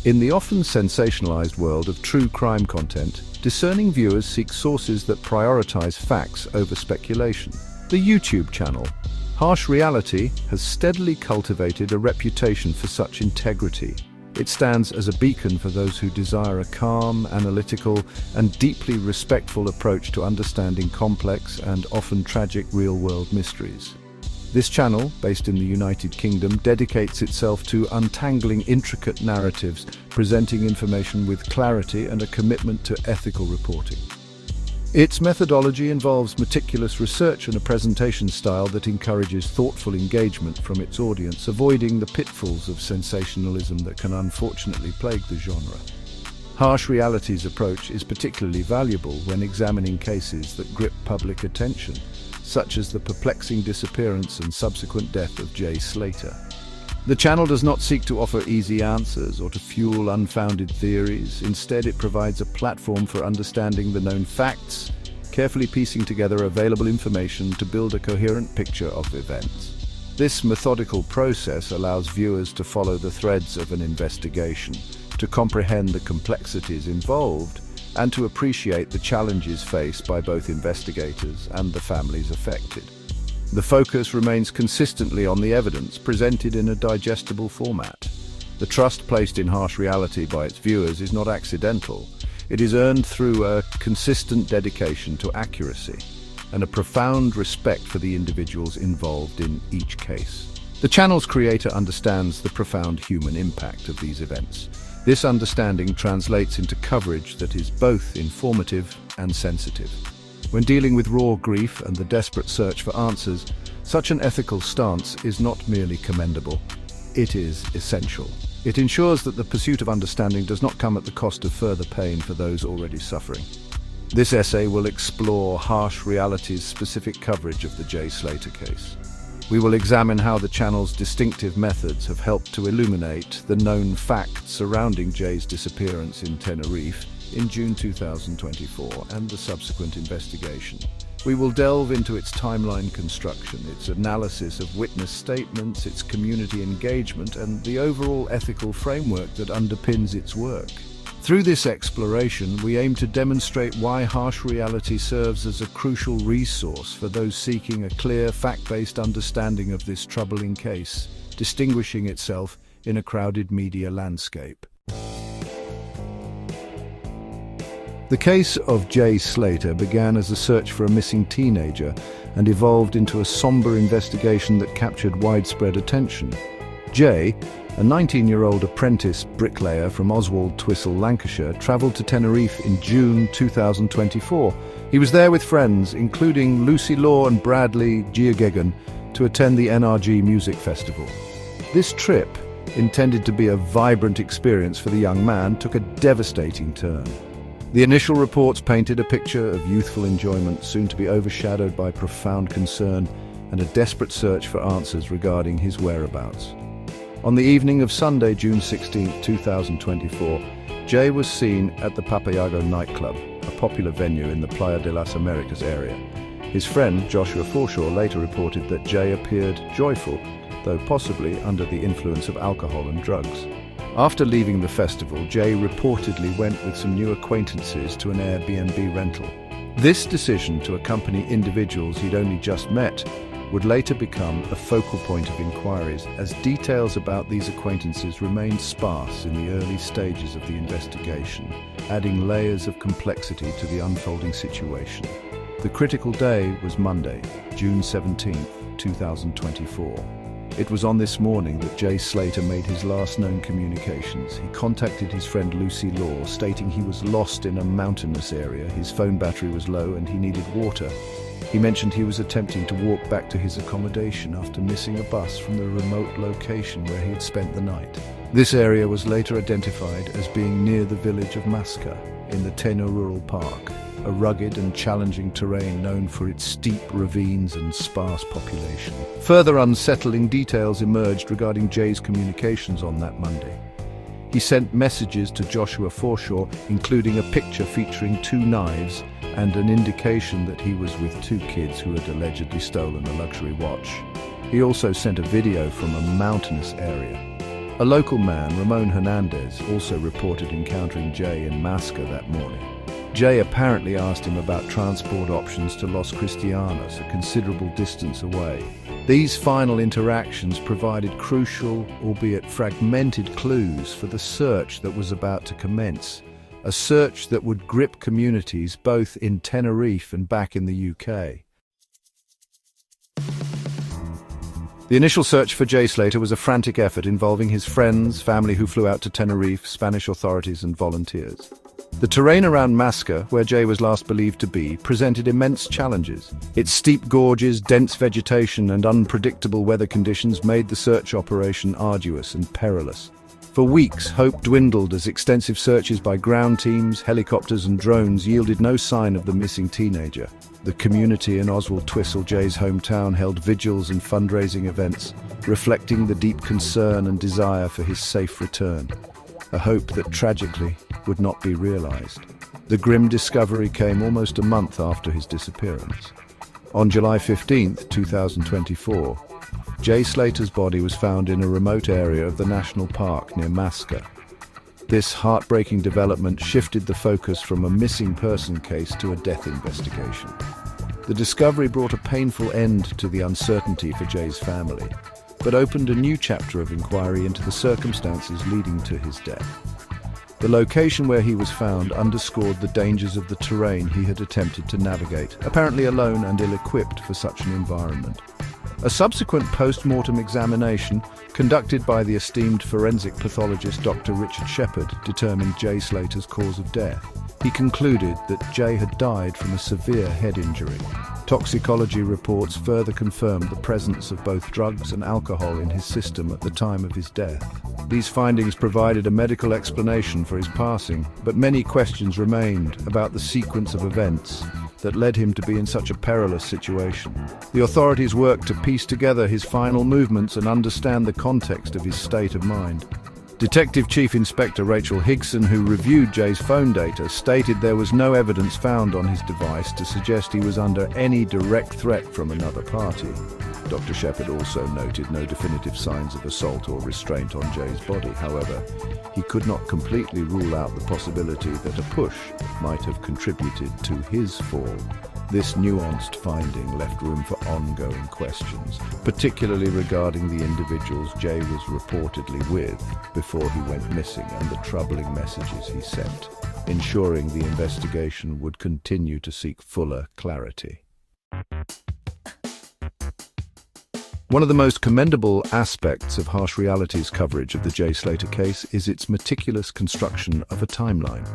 In the often sensationalized world of true crime content, discerning viewers seek sources that prioritize facts over speculation. The YouTube channel, Harsh Reality, has steadily cultivated a reputation for such integrity. It stands as a beacon for those who desire a calm, analytical, and deeply respectful approach to understanding complex and often tragic real-world mysteries. This channel, based in the United Kingdom, dedicates itself to untangling intricate narratives, presenting information with clarity and a commitment to ethical reporting. Its methodology involves meticulous research and a presentation style that encourages thoughtful engagement from its audience, avoiding the pitfalls of sensationalism that can unfortunately plague the genre. Harsh Reality's approach is particularly valuable when examining cases that grip public attention, such as the perplexing disappearance and subsequent death of Jay Slater. The channel does not seek to offer easy answers or to fuel unfounded theories. Instead, it provides a platform for understanding the known facts, carefully piecing together available information to build a coherent picture of events. This methodical process allows viewers to follow the threads of an investigation, to comprehend the complexities involved, and to appreciate the challenges faced by both investigators and the families affected. The focus remains consistently on the evidence presented in a digestible format. The trust placed in Harsh Reality by its viewers is not accidental. It is earned through a consistent dedication to accuracy and a profound respect for the individuals involved in each case. The channel's creator understands the profound human impact of these events. This understanding translates into coverage that is both informative and sensitive. When dealing with raw grief and the desperate search for answers, such an ethical stance is not merely commendable, it is essential. It ensures that the pursuit of understanding does not come at the cost of further pain for those already suffering. This essay will explore Harsh Reality's specific coverage of the Jay Slater case. We will examine how the channel's distinctive methods have helped to illuminate the known facts surrounding Jay's disappearance in Tenerife in June 2024 and the subsequent investigation. We will delve into its timeline construction, its analysis of witness statements, its community engagement, and the overall ethical framework that underpins its work. Through this exploration, we aim to demonstrate why Harsh Reality serves as a crucial resource for those seeking a clear, fact-based understanding of this troubling case, distinguishing itself in a crowded media landscape. The case of Jay Slater began as a search for a missing teenager and evolved into a somber investigation that captured widespread attention. Jay, a 19-year-old apprentice bricklayer from Oswald Twistle, Lancashire, travelled to Tenerife in June 2024. He was there with friends, including Lucy Law and Bradley Giagegan, to attend the NRG Music Festival. This trip, intended to be a vibrant experience for the young man, took a devastating turn. The initial reports painted a picture of youthful enjoyment, soon to be overshadowed by profound concern and a desperate search for answers regarding his whereabouts. On the evening of Sunday, June 16, 2024, Jay was seen at the Papayago nightclub, a popular venue in the Playa de las Americas area. His friend, Joshua Forshaw, later reported that Jay appeared joyful, though possibly under the influence of alcohol and drugs. After leaving the festival, Jay reportedly went with some new acquaintances to an Airbnb rental. This decision to accompany individuals he'd only just met would later become a focal point of inquiries, as details about these acquaintances remained sparse in the early stages of the investigation, adding layers of complexity to the unfolding situation. The critical day was Monday, June 17, 2024. It was on this morning that Jay Slater made his last known communications. He contacted his friend Lucy Law, stating he was lost in a mountainous area, his phone battery was low and he needed water. He mentioned he was attempting to walk back to his accommodation after missing a bus from the remote location where he had spent the night. This area was later identified as being near the village of Masca in the Teno Rural Park, a rugged and challenging terrain known for its steep ravines and sparse population. Further unsettling details emerged regarding Jay's communications on that Monday. He sent messages to Joshua Forshaw, including a picture featuring 2 knives and an indication that he was with 2 kids who had allegedly stolen a luxury watch. He also sent a video from a mountainous area. A local man, Ramon Hernandez, also reported encountering Jay in Masca that morning. Jay apparently asked him about transport options to Los Cristianos, a considerable distance away. These final interactions provided crucial, albeit fragmented, clues for the search that was about to commence, a search that would grip communities both in Tenerife and back in the UK. The initial search for Jay Slater was a frantic effort involving his friends, family who flew out to Tenerife, Spanish authorities and volunteers. The terrain around Masca, where Jay was last believed to be, presented immense challenges. Its steep gorges, dense vegetation and unpredictable weather conditions made the search operation arduous and perilous. For weeks, hope dwindled as extensive searches by ground teams, helicopters and drones yielded no sign of the missing teenager. The community in Oswald Twistle, Jay's hometown, held vigils and fundraising events, reflecting the deep concern and desire for his safe return, a hope that tragically would not be realized. The grim discovery came almost a month after his disappearance. On July 15, 2024, Jay Slater's body was found in a remote area of the national park near Masca. This heartbreaking development shifted the focus from a missing person case to a death investigation. The discovery brought a painful end to the uncertainty for Jay's family, but opened a new chapter of inquiry into the circumstances leading to his death. The location where he was found underscored the dangers of the terrain he had attempted to navigate, apparently alone and ill-equipped for such an environment. A subsequent post-mortem examination, conducted by the esteemed forensic pathologist Dr. Richard Shepard, determined Jay Slater's cause of death. He concluded that Jay had died from a severe head injury. Toxicology reports further confirmed the presence of both drugs and alcohol in his system at the time of his death. These findings provided a medical explanation for his passing, but many questions remained about the sequence of events that led him to be in such a perilous situation. The authorities worked to piece together his final movements and understand the context of his state of mind. Detective Chief Inspector Rachel Higson, who reviewed Jay's phone data, stated there was no evidence found on his device to suggest he was under any direct threat from another party. Dr. Shepard also noted no definitive signs of assault or restraint on Jay's body. However, he could not completely rule out the possibility that a push might have contributed to his fall. This nuanced finding left room for ongoing questions, particularly regarding the individuals Jay was reportedly with before he went missing and the troubling messages he sent, ensuring the investigation would continue to seek fuller clarity. One of the most commendable aspects of Harsh Reality's coverage of the Jay Slater case is its meticulous construction of a timeline.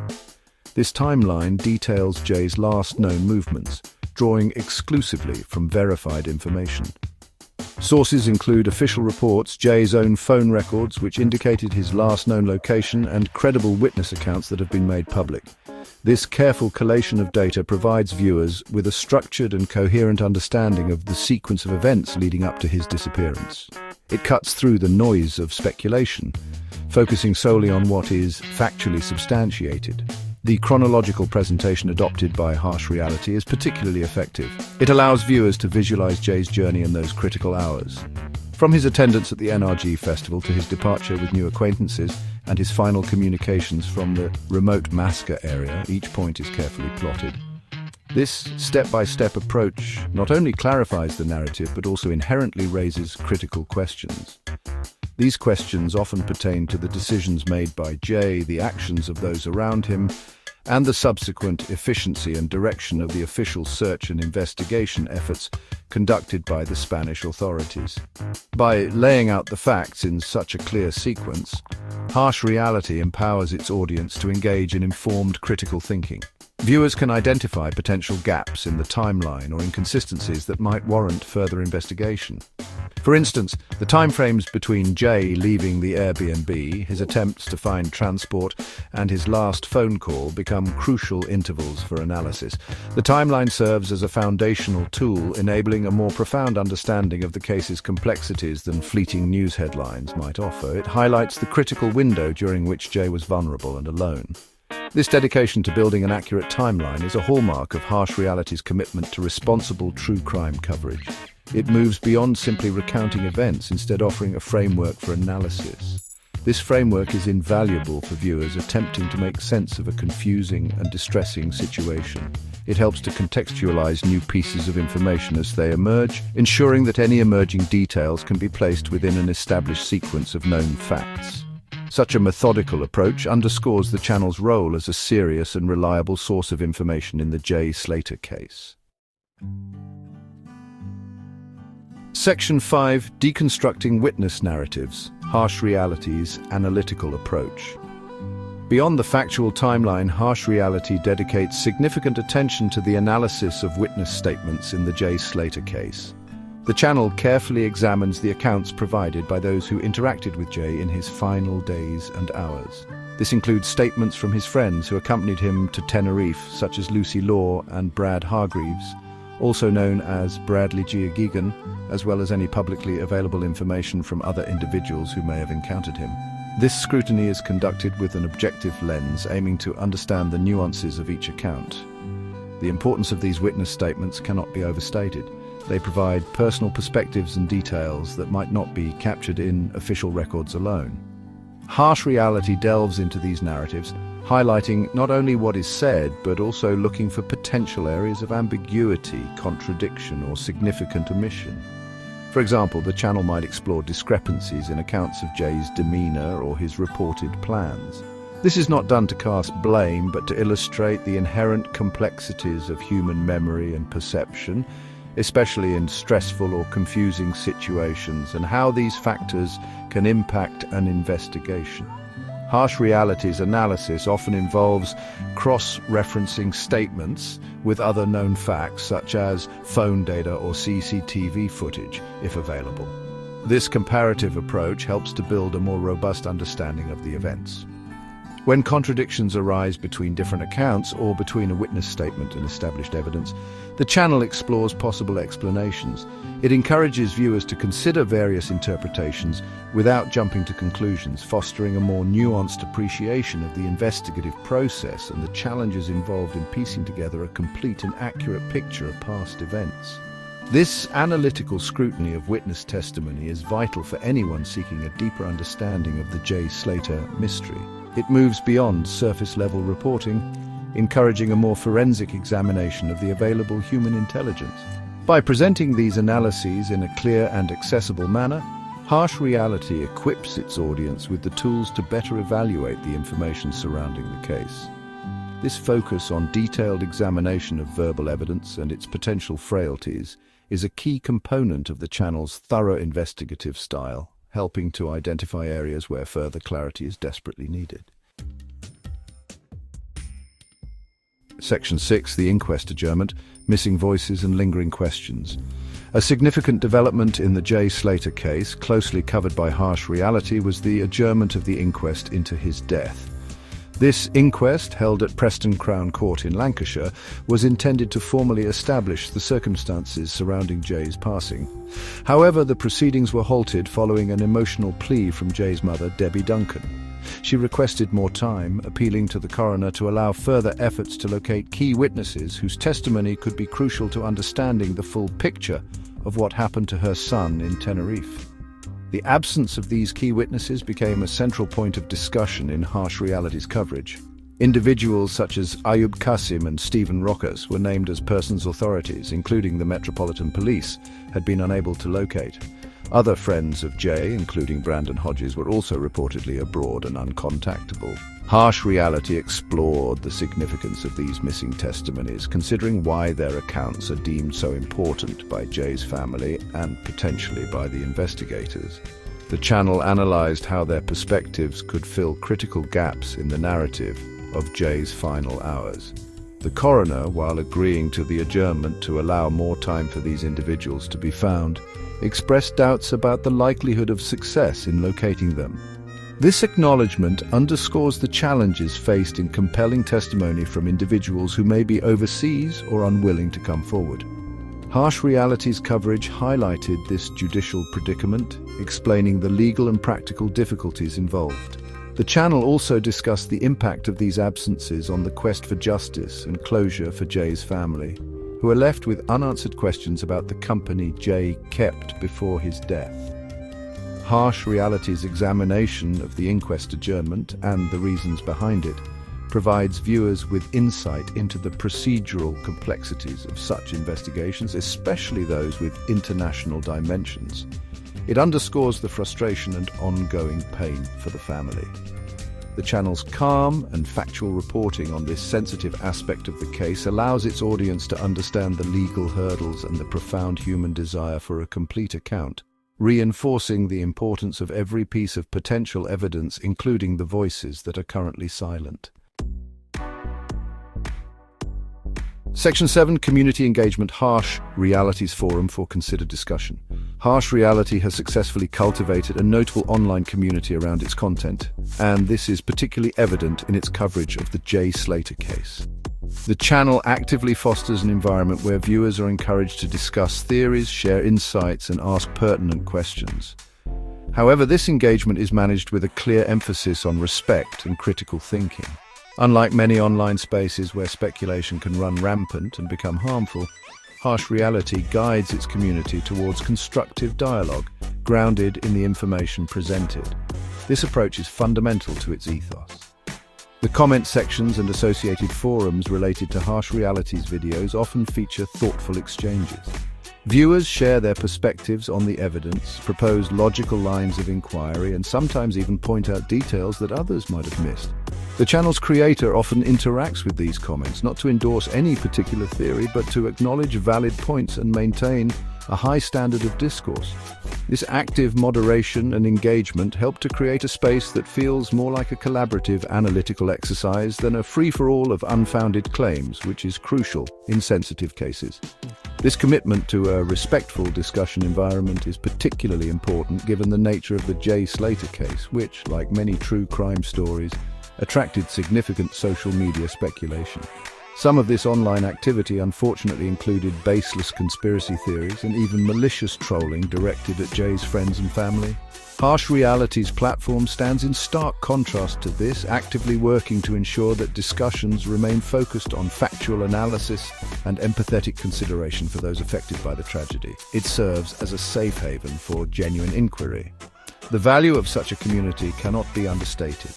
This timeline details Jay's last known movements, drawing exclusively from verified information. Sources include official reports, Jay's own phone records, which indicated his last known location, and credible witness accounts that have been made public. This careful collation of data provides viewers with a structured and coherent understanding of the sequence of events leading up to his disappearance. It cuts through the noise of speculation, focusing solely on what is factually substantiated. The chronological presentation adopted by Harsh Reality is particularly effective. It allows viewers to visualize Jay's journey in those critical hours. From his attendance at the NRG festival to his departure with new acquaintances and his final communications from the remote Masca area, each point is carefully plotted. This step-by-step approach not only clarifies the narrative but also inherently raises critical questions. These questions often pertain to the decisions made by Jay, the actions of those around him, and the subsequent efficiency and direction of the official search and investigation efforts conducted by the Spanish authorities. By laying out the facts in such a clear sequence, Harsh Reality empowers its audience to engage in informed critical thinking. Viewers can identify potential gaps in the timeline or inconsistencies that might warrant further investigation. For instance, the timeframes between Jay leaving the Airbnb, his attempts to find transport, and his last phone call become crucial intervals for analysis. The timeline serves as a foundational tool, enabling a more profound understanding of the case's complexities than fleeting news headlines might offer. It highlights the critical window during which Jay was vulnerable and alone. This dedication to building an accurate timeline is a hallmark of Harsh Reality's commitment to responsible true crime coverage. It moves beyond simply recounting events, instead offering a framework for analysis. This framework is invaluable for viewers attempting to make sense of a confusing and distressing situation. It helps to contextualize new pieces of information as they emerge, ensuring that any emerging details can be placed within an established sequence of known facts. Such a methodical approach underscores the channel's role as a serious and reliable source of information in the Jay Slater case. Section 5. Deconstructing Witness Narratives, Harsh Reality's Analytical Approach. Beyond the factual timeline, Harsh Reality dedicates significant attention to the analysis of witness statements in the Jay Slater case. The channel carefully examines the accounts provided by those who interacted with Jay in his final days and hours. This includes statements from his friends who accompanied him to Tenerife, such as Lucy Law and Brad Hargreaves, also known as Bradley Giagigan, as well as any publicly available information from other individuals who may have encountered him. This scrutiny is conducted with an objective lens, aiming to understand the nuances of each account. The importance of these witness statements cannot be overstated. They provide personal perspectives and details that might not be captured in official records alone. Harsh Reality delves into these narratives, highlighting not only what is said, but also looking for potential areas of ambiguity, contradiction, or significant omission. For example, the channel might explore discrepancies in accounts of Jay's demeanor or his reported plans. This is not done to cast blame, but to illustrate the inherent complexities of human memory and perception, especially in stressful or confusing situations, and how these factors can impact an investigation. Harsh Reality's analysis often involves cross-referencing statements with other known facts, such as phone data or CCTV footage, if available. This comparative approach helps to build a more robust understanding of the events. When contradictions arise between different accounts or between a witness statement and established evidence, the channel explores possible explanations. It encourages viewers to consider various interpretations without jumping to conclusions, fostering a more nuanced appreciation of the investigative process and the challenges involved in piecing together a complete and accurate picture of past events. This analytical scrutiny of witness testimony is vital for anyone seeking a deeper understanding of the Jay Slater mystery. It moves beyond surface-level reporting, encouraging a more forensic examination of the available human intelligence. By presenting these analyses in a clear and accessible manner, Harsh Reality equips its audience with the tools to better evaluate the information surrounding the case. This focus on detailed examination of verbal evidence and its potential frailties is a key component of the channel's thorough investigative style, helping to identify areas where further clarity is desperately needed. Section 6. The Inquest Adjournment, Missing Voices and Lingering Questions. A significant development in the Jay Slater case, closely covered by Harsh Reality, was the adjournment of the inquest into his death. This inquest, held at Preston Crown Court in Lancashire, was intended to formally establish the circumstances surrounding Jay's passing. However, the proceedings were halted following an emotional plea from Jay's mother, Debbie Duncan. She requested more time, appealing to the coroner to allow further efforts to locate key witnesses whose testimony could be crucial to understanding the full picture of what happened to her son in Tenerife. The absence of these key witnesses became a central point of discussion in Harsh Reality's coverage. Individuals such as Ayub Qasim and Stephen Rockers were named as persons authorities, including the Metropolitan Police, had been unable to locate. Other friends of Jay, including Brandon Hodges, were also reportedly abroad and uncontactable. Harsh Reality explored the significance of these missing testimonies, considering why their accounts are deemed so important by Jay's family and potentially by the investigators. The channel analyzed how their perspectives could fill critical gaps in the narrative of Jay's final hours. The coroner, while agreeing to the adjournment to allow more time for these individuals to be found, expressed doubts about the likelihood of success in locating them. This acknowledgement underscores the challenges faced in compelling testimony from individuals who may be overseas or unwilling to come forward. Harsh Reality's coverage highlighted this judicial predicament, explaining the legal and practical difficulties involved. The channel also discussed the impact of these absences on the quest for justice and closure for Jay's family, who are left with unanswered questions about the company Jay kept before his death. Harsh Reality's examination of the inquest adjournment and the reasons behind it provides viewers with insight into the procedural complexities of such investigations, especially those with international dimensions. It underscores the frustration and ongoing pain for the family. The channel's calm and factual reporting on this sensitive aspect of the case allows its audience to understand the legal hurdles and the profound human desire for a complete account, reinforcing the importance of every piece of potential evidence, including the voices that are currently silent. Section 7, Community Engagement. Harsh Reality's Forum for Considered Discussion. Harsh Reality has successfully cultivated a notable online community around its content, and this is particularly evident in its coverage of the Jay Slater case. The channel actively fosters an environment where viewers are encouraged to discuss theories, share insights, and ask pertinent questions. However, this engagement is managed with a clear emphasis on respect and critical thinking. Unlike many online spaces where speculation can run rampant and become harmful, Harsh Reality guides its community towards constructive dialogue, grounded in the information presented. This approach is fundamental to its ethos. The comment sections and associated forums related to Harsh Reality's videos often feature thoughtful exchanges. Viewers share their perspectives on the evidence, propose logical lines of inquiry, and sometimes even point out details that others might have missed. The channel's creator often interacts with these comments, not to endorse any particular theory, but to acknowledge valid points and maintain a high standard of discourse. This active moderation and engagement help to create a space that feels more like a collaborative analytical exercise than a free-for-all of unfounded claims, which is crucial in sensitive cases. This commitment to a respectful discussion environment is particularly important given the nature of the Jay Slater case, which, like many true crime stories, attracted significant social media speculation. Some of this online activity unfortunately included baseless conspiracy theories and even malicious trolling directed at Jay's friends and family. Harsh Reality's platform stands in stark contrast to this, actively working to ensure that discussions remain focused on factual analysis and empathetic consideration for those affected by the tragedy. It serves as a safe haven for genuine inquiry. The value of such a community cannot be understated.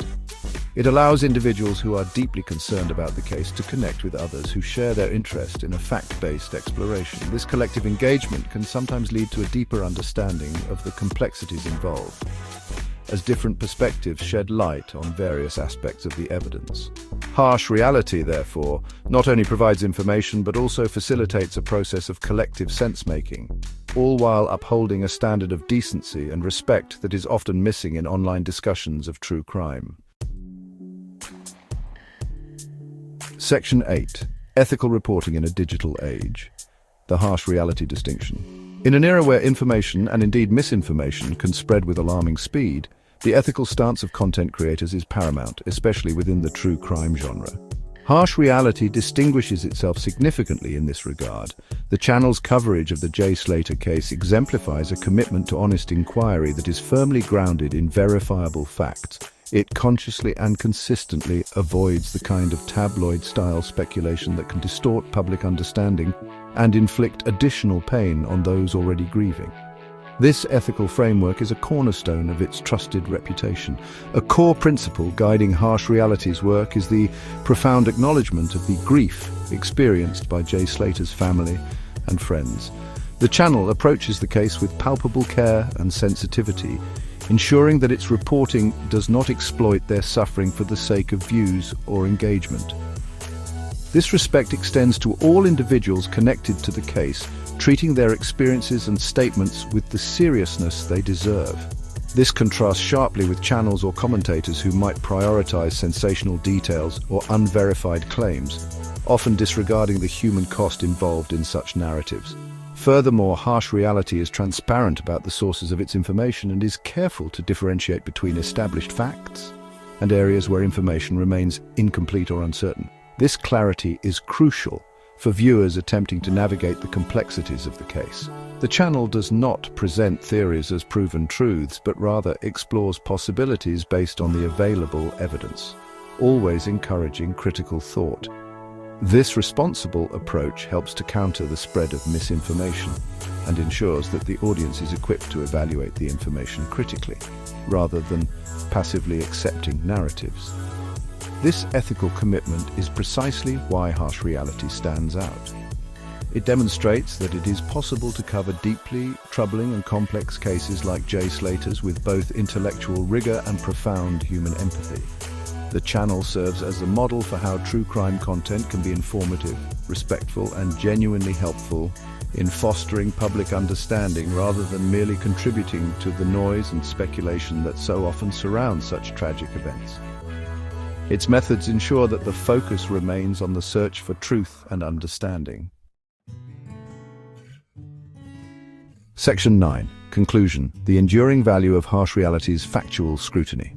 It allows individuals who are deeply concerned about the case to connect with others who share their interest in a fact-based exploration. This collective engagement can sometimes lead to a deeper understanding of the complexities involved, as different perspectives shed light on various aspects of the evidence. Harsh Reality, therefore, not only provides information but also facilitates a process of collective sense-making, all while upholding a standard of decency and respect that is often missing in online discussions of true crime. Section 8. Ethical Reporting in a Digital Age. The Harsh Reality Distinction. In an era where information, and indeed misinformation, can spread with alarming speed, the ethical stance of content creators is paramount, especially within the true crime genre. Harsh Reality distinguishes itself significantly in this regard. The channel's coverage of the Jay Slater case exemplifies a commitment to honest inquiry that is firmly grounded in verifiable facts. It consciously and consistently avoids the kind of tabloid-style speculation that can distort public understanding and inflict additional pain on those already grieving. This ethical framework is a cornerstone of its trusted reputation. A core principle guiding Harsh Reality's work is the profound acknowledgement of the grief experienced by Jay Slater's family and friends. The channel approaches the case with palpable care and sensitivity, ensuring that its reporting does not exploit their suffering for the sake of views or engagement. This respect extends to all individuals connected to the case, treating their experiences and statements with the seriousness they deserve. This contrasts sharply with channels or commentators who might prioritize sensational details or unverified claims, often disregarding the human cost involved in such narratives. Furthermore, Harsh Reality is transparent about the sources of its information and is careful to differentiate between established facts and areas where information remains incomplete or uncertain. This clarity is crucial for viewers attempting to navigate the complexities of the case. The channel does not present theories as proven truths, but rather explores possibilities based on the available evidence, always encouraging critical thought. This responsible approach helps to counter the spread of misinformation and ensures that the audience is equipped to evaluate the information critically, rather than passively accepting narratives. This ethical commitment is precisely why Harsh Reality stands out. It demonstrates that it is possible to cover deeply troubling and complex cases like Jay Slater's with both intellectual rigor and profound human empathy. The channel serves as a model for how true crime content can be informative, respectful, and genuinely helpful in fostering public understanding rather than merely contributing to the noise and speculation that so often surrounds such tragic events. Its methods ensure that the focus remains on the search for truth and understanding. Section 9. Conclusion. The enduring value of Harsh Reality's factual scrutiny.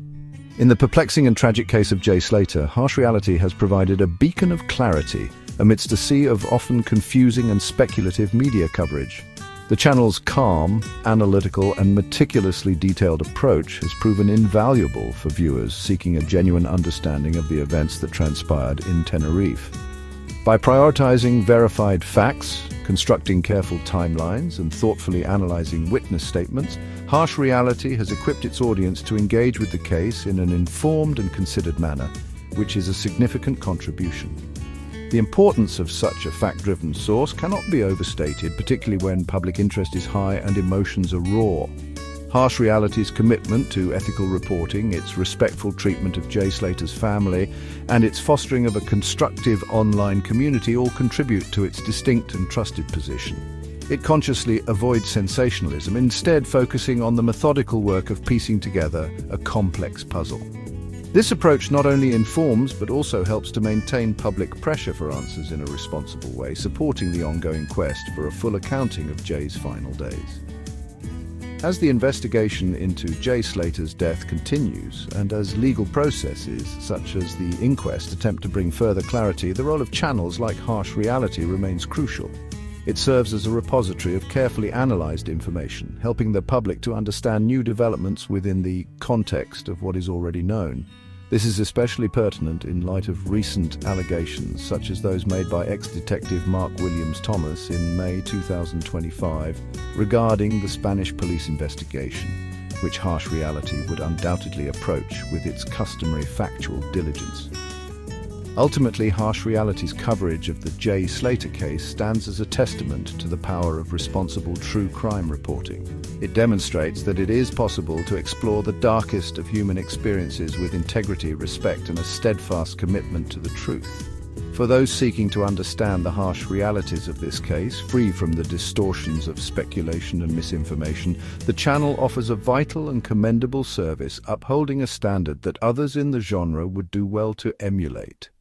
In the perplexing and tragic case of Jay Slater, Harsh Reality has provided a beacon of clarity amidst a sea of often confusing and speculative media coverage. The channel's calm, analytical, and meticulously detailed approach has proven invaluable for viewers seeking a genuine understanding of the events that transpired in Tenerife. By prioritizing verified facts, constructing careful timelines, and thoughtfully analyzing witness statements, Harsh Reality has equipped its audience to engage with the case in an informed and considered manner, which is a significant contribution. The importance of such a fact-driven source cannot be overstated, particularly when public interest is high and emotions are raw. Harsh Reality's commitment to ethical reporting, its respectful treatment of Jay Slater's family, and its fostering of a constructive online community all contribute to its distinct and trusted position. It consciously avoids sensationalism, instead focusing on the methodical work of piecing together a complex puzzle. This approach not only informs but also helps to maintain public pressure for answers in a responsible way, supporting the ongoing quest for a full accounting of Jay's final days. As the investigation into Jay Slater's death continues, and as legal processes such as the inquest attempt to bring further clarity, the role of channels like Harsh Reality remains crucial. It serves as a repository of carefully analyzed information, helping the public to understand new developments within the context of what is already known. This is especially pertinent in light of recent allegations, such as those made by ex-detective Mark Williams Thomas in May 2025 regarding the Spanish police investigation, which Harsh Reality would undoubtedly approach with its customary factual diligence. Ultimately, Harsh Reality's coverage of the Jay Slater case stands as a testament to the power of responsible true crime reporting. It demonstrates that it is possible to explore the darkest of human experiences with integrity, respect, and a steadfast commitment to the truth. For those seeking to understand the harsh realities of this case, free from the distortions of speculation and misinformation, the channel offers a vital and commendable service, upholding a standard that others in the genre would do well to emulate.